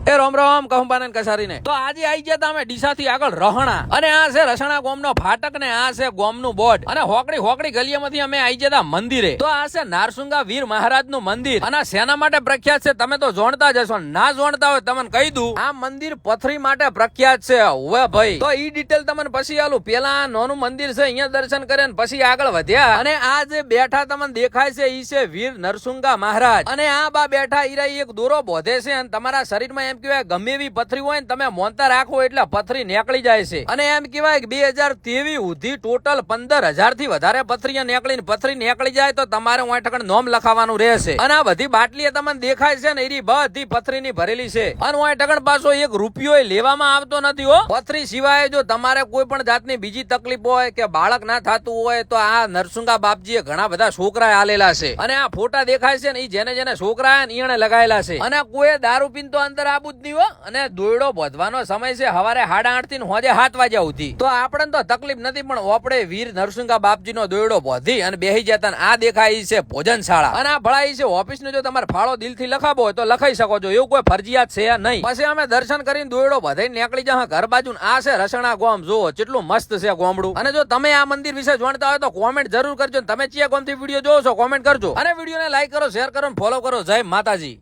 એ રોમ રોમ કહુંબાને કસારીને તો આજે આવી ગયા અમે ડીસાથી આગળ રહણા અને આ છે રસણા ગોમનો ફાટક ને આ છે ગોમનું બોર્ડ અને હોકડી ગલીમાંથી અમે આવી ગયા મંદિરે તો આ છે નારસુંગા વીર મહારાજનું મંદિર અને શેના માટે પ્રખ્યાત છે તમે તો જાણતા જ હશો, ના જાણતા હોય તમને કહી દઉં આ મંદિર પથરી માટે પ્રખ્યાત છે. હવે ભાઈ તો ઈ ડિટેલ તમને પછી આલું. પેલા નાનું મંદિર છે અહીંયા દર્શન કરે ને પછી આગળ વધ્યા અને આ જે બેઠા તમને દેખાય છે ઈ છે વીર નરસુંગા મહારાજ અને આ બા બેઠા ઈરા એક દોરો બોધે છે અને તમારા શરીરમાં એમ કહેવાય ગમે એવી પથરી હોય ને તમે મોનતા રાખો એટલે પથરી નીકળી જાય છે અને એમ કહેવાય કે 2023 સુધી ટોટલ 15,000 થી વધારે પથરી નીકળી જાય તો તમારે ઓઠકણ નોમ લખાવવાનું રહેશે અને આ બધી બાટલી તમને દેખાય છે ને એ બધી પથરીની ભરેલી છે અને ઓઠકણ પાછો એક રૂપિયો લેવામાં આવતો નથી હો. પથરી સિવાય જો તમારે કોઈ પણ જાતની બીજી તકલીફ હોય કે બાળક ના થતું હોય તો આ નરસુંગા બાપજીએ ઘણા બધા છોકરા આલેલા છે અને આ ફોટા દેખાય છે ને એ જેને છોકરા એને લગાયેલા છે અને કોઈ દારૂ પીન તો અંદર આબુ જ નહીં હો. અને દોયડો બોધવાનો સમય છે સવારે 8:30 થી હોજે 7 વાગ્યા સુધી તો આપણે તો તકલીફ નથી પણ આપણે વીર નરસુંગા બાપજીનો દોયડો બોધી અને બેહી જતા આ દેખાય છે ભોજનશાળા અને આ ભળાઈ છે ઓફિસ નો. જો તમારે ફાળો દિલથી લખાવો હોય તો લખાઈ શકો છો, એવું કોઈ ફરજિયાત છે નહીં. પછી અમે દર્શન કરીને દોયડો બધાઈને નીકળી જા ઘર બાજુ. આ છે રસણા ગોમ, જુઓ કેટલું મસ્ત છે ગોમડું. અને જો તમે આ મંદિર વિશે જાણતા હોય તો કોમેન્ટ જરૂર કરજો. તમે ચિયા ગોમથી વિડીયો જોવો છો કોમેન્ટ કરજો અને વિડીયોને લાઈક કરો, શેર કરો, ફોલો કરો. જય માતાજી.